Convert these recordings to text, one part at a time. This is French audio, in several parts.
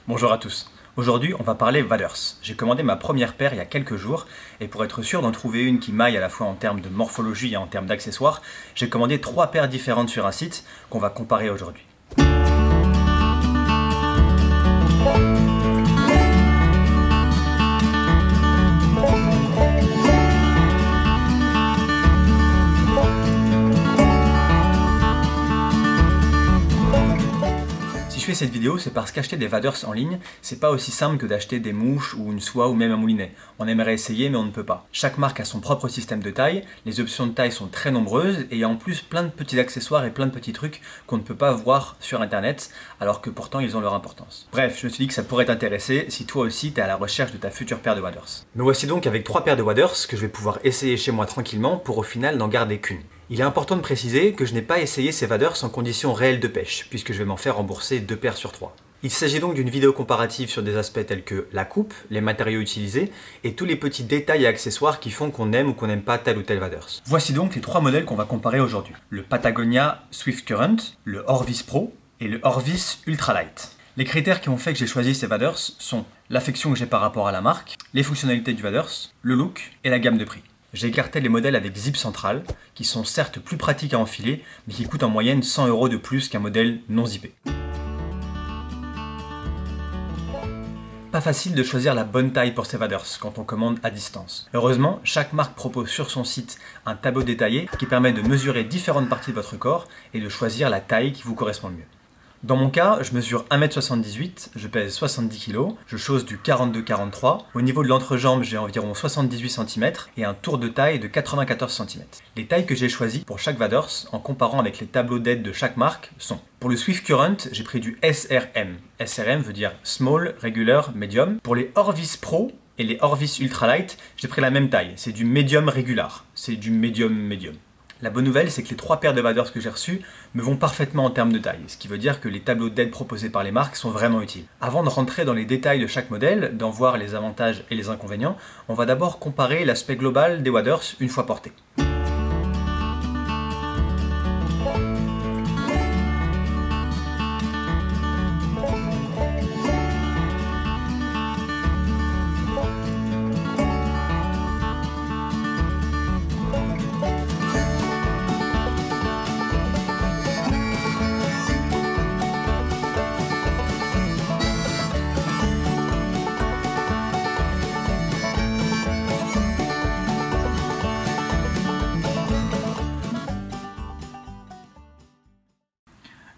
Bonjour à tous. Aujourd'hui, on va parler waders. J'ai commandé ma première paire il y a quelques jours et pour être sûr d'en trouver une qui m'aille à la fois en termes de morphologie et en termes d'accessoires, j'ai commandé 3 paires différentes sur un site qu'on va comparer aujourd'hui. Si je fais cette vidéo, c'est parce qu'acheter des waders en ligne, c'est pas aussi simple que d'acheter des mouches ou une soie ou même un moulinet. On aimerait essayer mais on ne peut pas. Chaque marque a son propre système de taille, les options de taille sont très nombreuses et il y a en plus plein de petits accessoires et plein de petits trucs qu'on ne peut pas voir sur internet alors que pourtant ils ont leur importance. Bref, je me suis dit que ça pourrait t'intéresser si toi aussi t'es à la recherche de ta future paire de waders. Me voici donc avec 3 paires de waders que je vais pouvoir essayer chez moi tranquillement pour au final n'en garder qu'une. Il est important de préciser que je n'ai pas essayé ces waders en conditions réelles de pêche, puisque je vais m'en faire rembourser 2 paires sur 3. Il s'agit donc d'une vidéo comparative sur des aspects tels que la coupe, les matériaux utilisés et tous les petits détails et accessoires qui font qu'on aime ou qu'on n'aime pas tel ou tel waders. Voici donc les 3 modèles qu'on va comparer aujourd'hui. Le Patagonia Swift Current, le Orvis Pro et le Orvis Ultralight. Les critères qui ont fait que j'ai choisi ces waders sont l'affection que j'ai par rapport à la marque, les fonctionnalités du waders, le look et la gamme de prix. J'ai écarté les modèles avec zip central, qui sont certes plus pratiques à enfiler, mais qui coûtent en moyenne 100 € de plus qu'un modèle non zippé. Pas facile de choisir la bonne taille pour ces waders quand on commande à distance. Heureusement, chaque marque propose sur son site un tableau détaillé qui permet de mesurer différentes parties de votre corps et de choisir la taille qui vous correspond le mieux. Dans mon cas, je mesure 1,78 m, je pèse 70 kg, je chausse du 42-43, au niveau de l'entrejambe j'ai environ 78 cm et un tour de taille de 94 cm. Les tailles que j'ai choisies pour chaque waders, en comparant avec les tableaux d'aide de chaque marque, sont: pour le Swift Current, j'ai pris du SRM. SRM veut dire Small, Regular, Medium. Pour les Orvis Pro et les Orvis Ultralight, j'ai pris la même taille, c'est du Medium Regular, c'est du Medium. La bonne nouvelle, c'est que les 3 paires de waders que j'ai reçues me vont parfaitement en termes de taille, ce qui veut dire que les tableaux d'aide proposés par les marques sont vraiment utiles. Avant de rentrer dans les détails de chaque modèle, d'en voir les avantages et les inconvénients, on va d'abord comparer l'aspect global des waders une fois portés.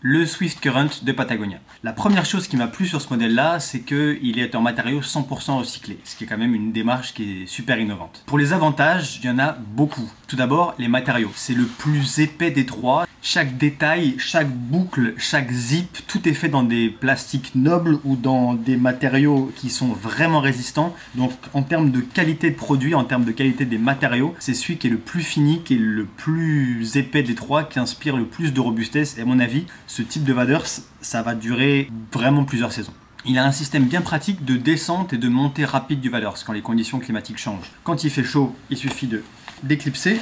Le Swift Current de Patagonia. La première chose qui m'a plu sur ce modèle-là, c'est qu'il est en matériaux 100% recyclés, ce qui est quand même une démarche qui est super innovante. Pour les avantages, il y en a beaucoup. Tout d'abord, les matériaux. C'est le plus épais des 3. Chaque détail, chaque boucle, chaque zip, tout est fait dans des plastiques nobles ou dans des matériaux qui sont vraiment résistants. Donc en termes de qualité de produit, en termes de qualité des matériaux, c'est celui qui est le plus fini, qui est le plus épais des 3, qui inspire le plus de robustesse. Et à mon avis, ce type de waders, ça va durer vraiment plusieurs saisons. Il a un système bien pratique de descente et de montée rapide du waders quand les conditions climatiques changent. Quand il fait chaud, il suffit de d'éclipser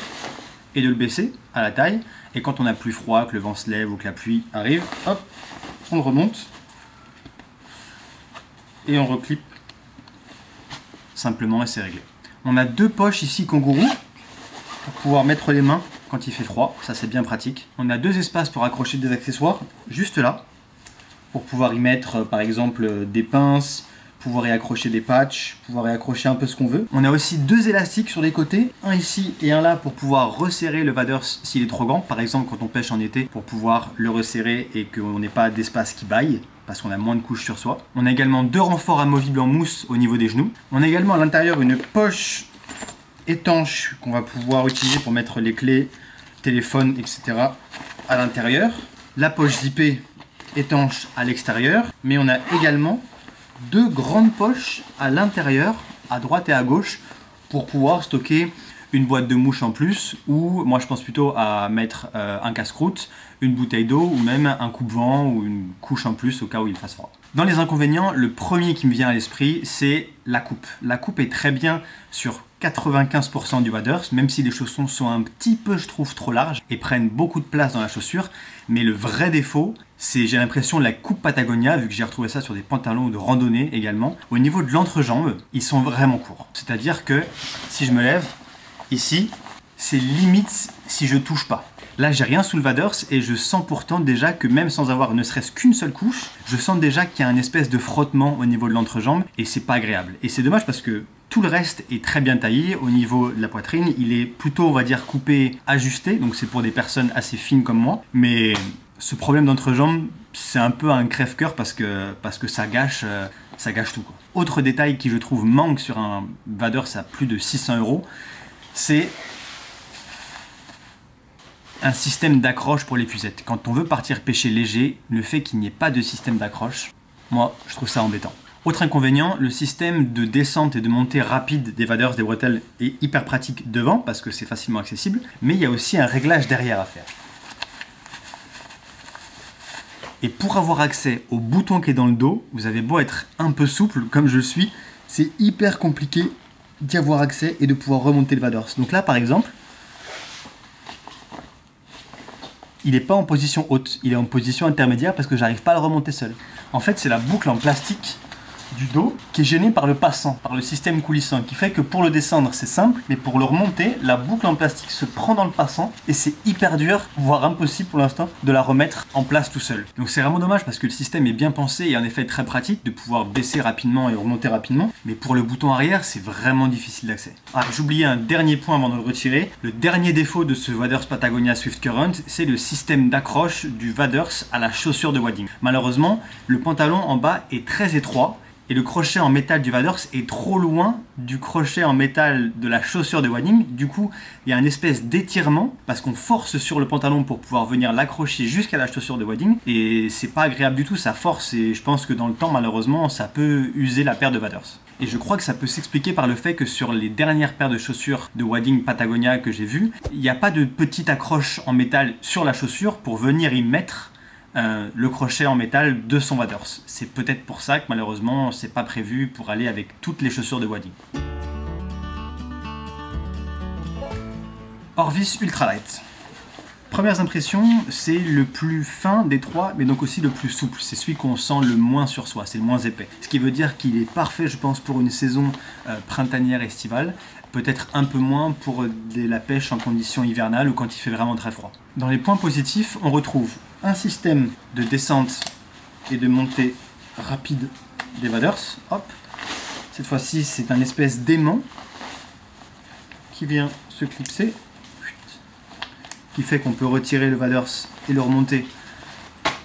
et de le baisser à la taille. Et quand on a plus froid, que le vent se lève ou que la pluie arrive, hop, on le remonte et on reclipe simplement et c'est réglé. On a 2 poches ici kangourou pour pouvoir mettre les mains quand il fait froid, ça c'est bien pratique. On a 2 espaces pour accrocher des accessoires, juste là, pour pouvoir y mettre par exemple des pinces, pouvoir y accrocher des patchs, pouvoir y accrocher un peu ce qu'on veut. On a aussi 2 élastiques sur les côtés, un ici et un là pour pouvoir resserrer le waders s'il est trop grand, par exemple quand on pêche en été, pour pouvoir le resserrer et qu'on n'ait pas d'espace qui baille, parce qu'on a moins de couches sur soi. On a également 2 renforts amovibles en mousse au niveau des genoux. On a également à l'intérieur une poche étanche qu'on va pouvoir utiliser pour mettre les clés, téléphone, etc. à l'intérieur. La poche zippée étanche à l'extérieur, mais on a également 2 grandes poches à l'intérieur, à droite et à gauche, pour pouvoir stocker une boîte de mouches en plus, ou moi je pense plutôt à mettre un casse-croûte, une bouteille d'eau, ou même un coupe-vent ou une couche en plus au cas où il fasse froid. Dans les inconvénients, le premier qui me vient à l'esprit, c'est la coupe. La coupe est très bien sur 95% du waders, même si les chaussons sont un petit peu, je trouve, trop larges et prennent beaucoup de place dans la chaussure. Mais le vrai défaut, c'est, j'ai l'impression, la coupe Patagonia, vu que j'ai retrouvé ça sur des pantalons de randonnée également. Au niveau de l'entrejambe, ils sont vraiment courts. C'est-à-dire que si je me lève, ici, c'est limite si je touche pas. Là, j'ai rien sous le waders et je sens pourtant déjà que même sans avoir ne serait-ce qu'une seule couche, je sens déjà qu'il y a un espèce de frottement au niveau de l'entrejambe et c'est pas agréable. Et c'est dommage parce que tout le reste est très bien taillé. Au niveau de la poitrine, il est plutôt, on va dire, coupé, ajusté. Donc c'est pour des personnes assez fines comme moi. Mais ce problème d'entrejambe, c'est un peu un crève-cœur parce que ça gâche tout, quoi. Autre détail qui, je trouve, manque sur un waders à plus de 600 €, c'est un système d'accroche pour l'épuisette. Quand on veut partir pêcher léger, le fait qu'il n'y ait pas de système d'accroche, moi, je trouve ça embêtant. Autre inconvénient, le système de descente et de montée rapide des waders, des bretelles est hyper pratique devant parce que c'est facilement accessible, mais il y a aussi un réglage derrière à faire. Et pour avoir accès au bouton qui est dans le dos, vous avez beau être un peu souple comme je le suis, c'est hyper compliqué d'y avoir accès et de pouvoir remonter le waders. Donc là, par exemple, il n'est pas en position haute, il est en position intermédiaire parce que j'arrive pas à le remonter seul. En fait, c'est la boucle en plastique du dos qui est gênée par le passant, par le système coulissant, qui fait que pour le descendre c'est simple, mais pour le remonter, la boucle en plastique se prend dans le passant et c'est hyper dur, voire impossible pour l'instant, de la remettre en place tout seul. Donc c'est vraiment dommage parce que le système est bien pensé et en effet très pratique de pouvoir baisser rapidement et remonter rapidement, mais pour le bouton arrière, c'est vraiment difficile d'accès. Ah, j'oubliais un dernier point avant de le retirer. Le dernier défaut de ce waders Patagonia Swift Current, c'est le système d'accroche du waders à la chaussure de wading. Malheureusement, le pantalon en bas est très étroit et le crochet en métal du waders est trop loin du crochet en métal de la chaussure de wading. Du coup, il y a une espèce d'étirement parce qu'on force sur le pantalon pour pouvoir venir l'accrocher jusqu'à la chaussure de wading et c'est pas agréable du tout, ça force et je pense que dans le temps, malheureusement, ça peut user la paire de waders. Et je crois que ça peut s'expliquer par le fait que sur les dernières paires de chaussures de wading Patagonia que j'ai vues, il n'y a pas de petite accroche en métal sur la chaussure pour venir y mettre le crochet en métal de son waders. C'est peut-être pour ça que malheureusement c'est pas prévu pour aller avec toutes les chaussures de wading. Orvis Ultralight. Premières impressions, c'est le plus fin des trois, mais donc aussi le plus souple. C'est celui qu'on sent le moins sur soi, c'est le moins épais. Ce qui veut dire qu'il est parfait, je pense, pour une saison printanière estivale. Peut-être un peu moins pour la pêche en conditions hivernales ou quand il fait vraiment très froid. Dans les points positifs, on retrouve un système de descente et de montée rapide des waders. Hop. Cette fois-ci, c'est un espèce d'aimant qui vient se clipser, qui fait qu'on peut retirer le waders et le remonter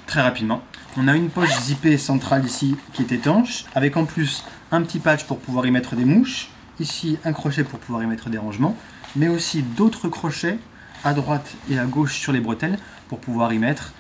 très rapidement. On a une poche zippée centrale ici qui est étanche, avec en plus un petit patch pour pouvoir y mettre des mouches, ici un crochet pour pouvoir y mettre des rangements, mais aussi d'autres crochets à droite et à gauche sur les bretelles pour pouvoir y mettre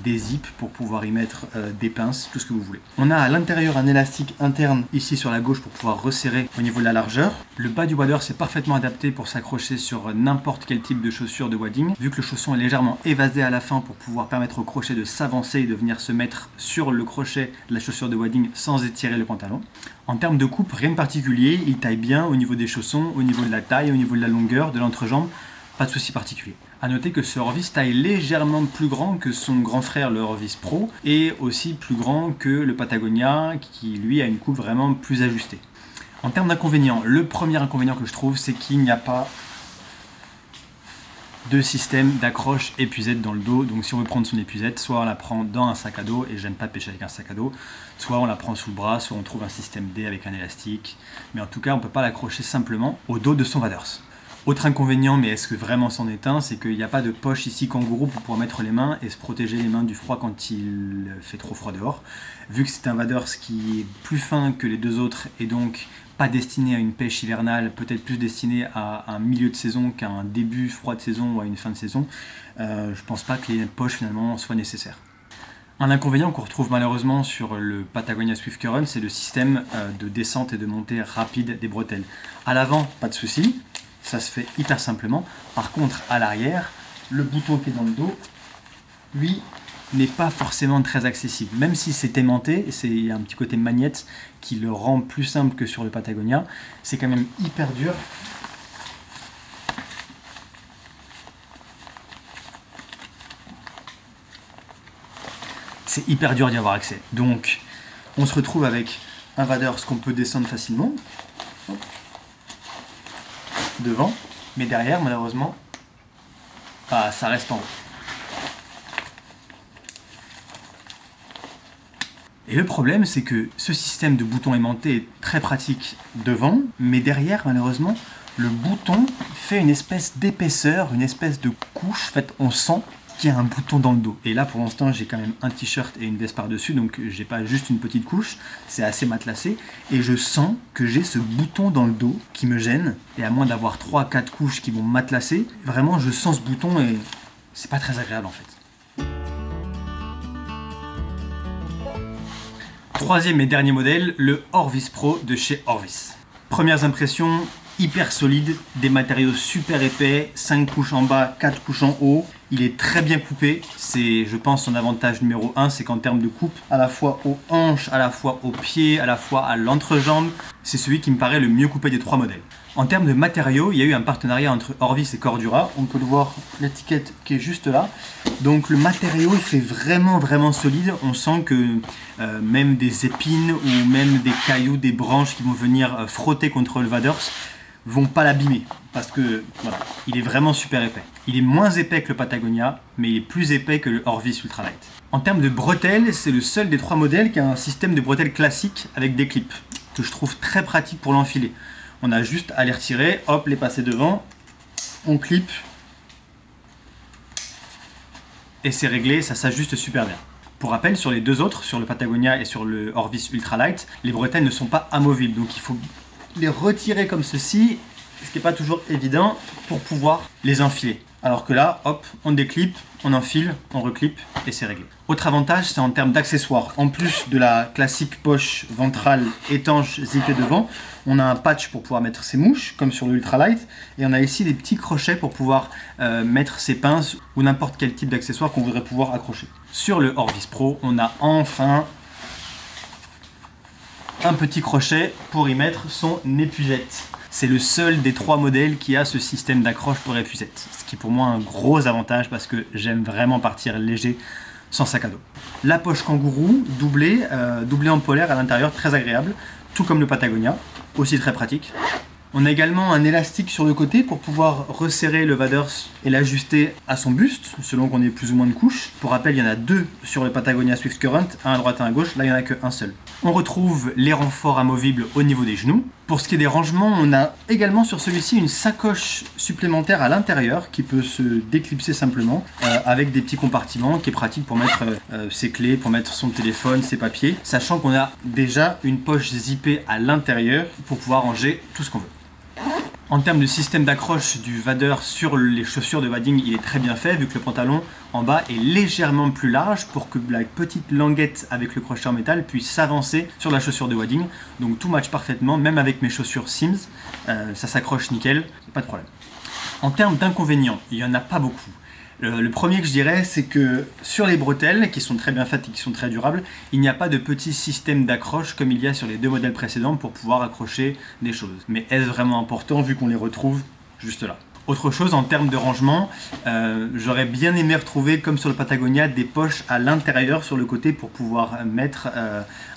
des zips, pour pouvoir y mettre des pinces, tout ce que vous voulez. On a à l'intérieur un élastique interne ici sur la gauche pour pouvoir resserrer au niveau de la largeur. Le bas du waders est parfaitement adapté pour s'accrocher sur n'importe quel type de chaussure de wading, vu que le chausson est légèrement évasé à la fin pour pouvoir permettre au crochet de s'avancer et de venir se mettre sur le crochet de la chaussure de wading sans étirer le pantalon. En termes de coupe, rien de particulier, il taille bien au niveau des chaussons, au niveau de la taille, au niveau de la longueur, de l'entrejambe, pas de souci particulier. A noter que ce Orvis taille légèrement plus grand que son grand frère le Orvis Pro et aussi plus grand que le Patagonia qui lui a une coupe vraiment plus ajustée. En termes d'inconvénients, le premier inconvénient que je trouve c'est qu'il n'y a pas de système d'accroche épuisette dans le dos. Donc si on veut prendre son épuisette, soit on la prend dans un sac à dos et j'aime pas pêcher avec un sac à dos, soit on la prend sous le bras, soit on trouve un système D avec un élastique. Mais en tout cas on ne peut pas l'accrocher simplement au dos de son waders. Autre inconvénient, mais est-ce que vraiment c'en est un, c'est qu'il n'y a pas de poche ici kangourou pour pouvoir mettre les mains et se protéger les mains du froid quand il fait trop froid dehors. Vu que c'est un waders qui est plus fin que les deux autres et donc pas destiné à une pêche hivernale, peut-être plus destiné à un milieu de saison qu'à un début froid de saison ou à une fin de saison, je pense pas que les poches finalement soient nécessaires. Un inconvénient qu'on retrouve malheureusement sur le Patagonia Swift Current, c'est le système de descente et de montée rapide des bretelles. À l'avant, pas de souci. ça se fait hyper simplement. Par contre, à l'arrière, le bouton qui est dans le dos, lui, n'est pas forcément très accessible. Même si c'est aimanté, il y a un petit côté magnète qui le rend plus simple que sur le Patagonia, c'est quand même hyper dur. C'est hyper dur d'y avoir accès. Donc, on se retrouve avec un Vaders qu'on peut descendre facilement. Devant, mais derrière, malheureusement, ça reste en haut. Et le problème, c'est que ce système de bouton aimanté est très pratique devant, mais derrière, malheureusement, le bouton fait une espèce d'épaisseur, une espèce de couche. En fait, on sent qu'il y a un bouton dans le dos. Et là, pour l'instant, j'ai quand même un t-shirt et une veste par-dessus, donc j'ai pas juste une petite couche, c'est assez matelassé. Et je sens que j'ai ce bouton dans le dos qui me gêne. Et à moins d'avoir 3-4 couches qui vont matelassé, vraiment, je sens ce bouton et c'est pas très agréable en fait. Troisième et dernier modèle, le Orvis Pro de chez Orvis. Premières impressions, hyper solide, des matériaux super épais, 5 couches en bas, 4 couches en haut. Il est très bien coupé, c'est je pense son avantage numéro 1, c'est qu'en termes de coupe, à la fois aux hanches, à la fois aux pieds, à la fois à l'entrejambe, c'est celui qui me paraît le mieux coupé des 3 modèles. En termes de matériaux, il y a eu un partenariat entre Orvis et Cordura, on peut le voir, l'étiquette qui est juste là. Donc le matériau il fait vraiment solide, on sent que même des épines ou même des cailloux, des branches qui vont venir frotter contre le Vaders vont pas l'abîmer parce que voilà, il est vraiment super épais. Il est moins épais que le Patagonia, mais il est plus épais que le Orvis Ultralight. En termes de bretelles, c'est le seul des 3 modèles qui a un système de bretelles classique avec des clips, que je trouve très pratique pour l'enfiler. On a juste à les retirer, hop, les passer devant, on clip, et c'est réglé, ça s'ajuste super bien. Pour rappel, sur les deux autres, sur le Patagonia et sur le Orvis Ultralight, les bretelles ne sont pas amovibles, donc il faut les retirer comme ceci, ce qui n'est pas toujours évident pour pouvoir les enfiler. Alors que là, hop, on déclipe, on enfile, on reclipe et c'est réglé. Autre avantage, c'est en termes d'accessoires. En plus de la classique poche ventrale étanche zippée devant, on a un patch pour pouvoir mettre ses mouches, comme sur le Ultralight, et on a ici des petits crochets pour pouvoir mettre ses pinces ou n'importe quel type d'accessoire qu'on voudrait pouvoir accrocher. Sur le Orvis Pro, on a enfin un petit crochet pour y mettre son épuisette. C'est le seul des 3 modèles qui a ce système d'accroche pour épuisette, ce qui est pour moi un gros avantage parce que j'aime vraiment partir léger sans sac à dos. La poche kangourou doublée en polaire à l'intérieur, très agréable, tout comme le Patagonia, aussi très pratique. On a également un élastique sur le côté pour pouvoir resserrer le Vaders et l'ajuster à son buste, selon qu'on ait plus ou moins de couches. Pour rappel, il y en a 2 sur le Patagonia Swift Current, un à droite et un à gauche, là il n'y en a qu'un seul. On retrouve les renforts amovibles au niveau des genoux. Pour ce qui est des rangements, on a également sur celui-ci une sacoche supplémentaire à l'intérieur qui peut se déclipser simplement avec des petits compartiments qui est pratique pour mettre ses clés, pour mettre son téléphone, ses papiers, sachant qu'on a déjà une poche zippée à l'intérieur pour pouvoir ranger tout ce qu'on veut. En termes de système d'accroche du Vaders sur les chaussures de wading, il est très bien fait vu que le pantalon en bas est légèrement plus large pour que la petite languette avec le crochet en métal puisse s'avancer sur la chaussure de wading. Donc tout match parfaitement, même avec mes chaussures Sims, ça s'accroche nickel, pas de problème. En termes d'inconvénients, il n'y en a pas beaucoup. Le premier que je dirais, c'est que sur les bretelles, qui sont très bien faites et qui sont très durables, il n'y a pas de petit système d'accroche comme il y a sur les 2 modèles précédents pour pouvoir accrocher des choses. Mais est-ce vraiment important vu qu'on les retrouve juste là? Autre chose, en termes de rangement, j'aurais bien aimé retrouver, comme sur le Patagonia, des poches à l'intérieur sur le côté pour pouvoir mettre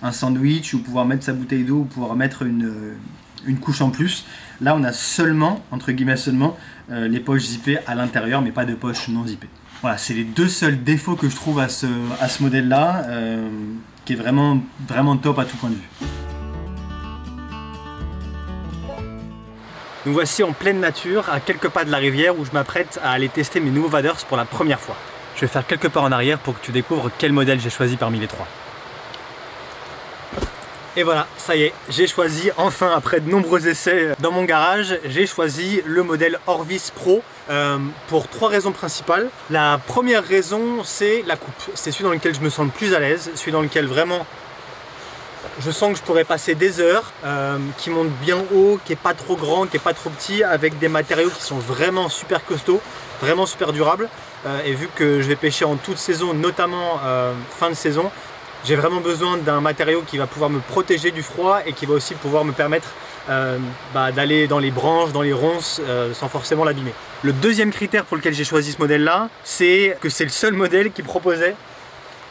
un sandwich ou pouvoir mettre sa bouteille d'eau ou pouvoir mettre une couche en plus. Là, on a seulement, entre guillemets seulement, les poches zippées à l'intérieur, mais pas de poches non zippées. Voilà, c'est les 2 seuls défauts que je trouve à ce modèle-là, qui est vraiment top à tout point de vue. Nous voici en pleine nature, à quelques pas de la rivière, où je m'apprête à aller tester mes nouveaux Vaders pour la première fois. Je vais faire quelques pas en arrière pour que tu découvres quel modèle j'ai choisi parmi les 3. Et voilà, ça y est, j'ai choisi enfin, après de nombreux essais dans mon garage, j'ai choisi le modèle Orvis Pro pour 3 raisons principales. La première raison, c'est la coupe. C'est celui dans lequel je me sens le plus à l'aise, celui dans lequel vraiment Je sens que je pourrais passer des heures, qui montent bien haut, qui est pas trop grand, qui est pas trop petit, avec des matériaux qui sont vraiment super costauds, vraiment super durables. Et vu que je vais pêcher en toute saison, notamment fin de saison, j'ai vraiment besoin d'un matériau qui va pouvoir me protéger du froid et qui va aussi pouvoir me permettre d'aller dans les branches, dans les ronces, sans forcément l'abîmer. Le deuxième critère pour lequel j'ai choisi ce modèle-là, c'est que c'est le seul modèle qui proposait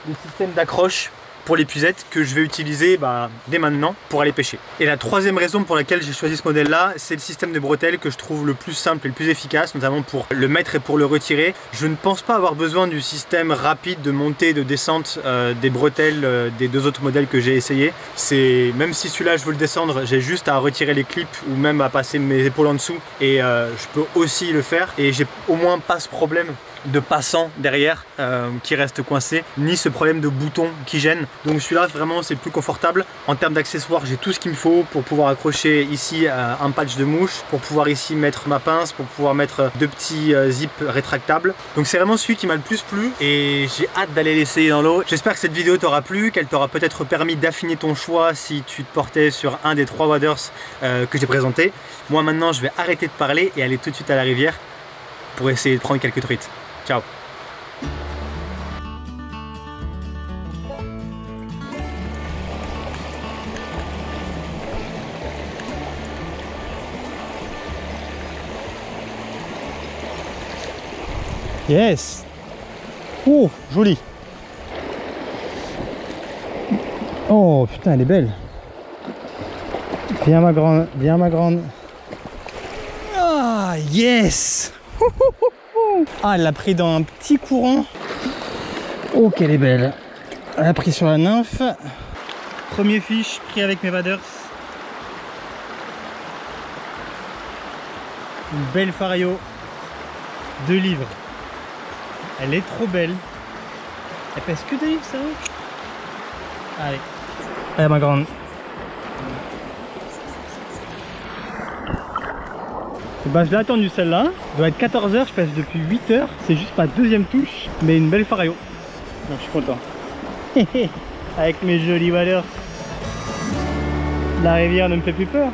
le système d'accroche pour l'épuisette que je vais utiliser dès maintenant pour aller pêcher. Et la troisième raison pour laquelle j'ai choisi ce modèle là, c'est le système de bretelles que je trouve le plus simple et le plus efficace, notamment pour le mettre et pour le retirer. Je ne pense pas avoir besoin du système rapide de montée et de descente des bretelles des deux autres modèles que j'ai essayé. Même si celui-là je veux le descendre, j'ai juste à retirer les clips ou même à passer mes épaules en dessous et je peux aussi le faire, et j'ai au moins pas ce problème de passant derrière qui reste coincé, ni ce problème de bouton qui gêne. Donc celui-là vraiment c'est plus confortable. En termes d'accessoires, j'ai tout ce qu'il me faut pour pouvoir accrocher ici un patch de mouche, pour pouvoir ici mettre ma pince, pour pouvoir mettre deux petits zips rétractables. Donc c'est vraiment celui qui m'a le plus plu et j'ai hâte d'aller l'essayer dans l'eau. J'espère que cette vidéo t'aura plu, qu'elle t'aura peut-être permis d'affiner ton choix si tu te portais sur un des 3 waders que j'ai présenté. Moi maintenant je vais arrêter de parler et aller tout de suite à la rivière pour essayer de prendre quelques truites. Ciao. Yes. Oh, joli. Oh putain, elle est belle. Viens ma grande, viens ma grande. Ah yes. Ah, elle l'a pris dans un petit courant. Oh, qu'elle est belle. Elle a pris sur la nymphe. Premier fiche pris avec mes waders. Une belle fario. 2 livres. Elle est trop belle. Elle pèse que 2 livres, ça va? Allez. Allez, ma grande. Bah, je l'ai attendu celle-là, il doit être 14 h, je pêche depuis 8 h, c'est juste ma deuxième touche, mais une belle fario. Donc je suis content. Avec mes jolis waders, la rivière ne me fait plus peur.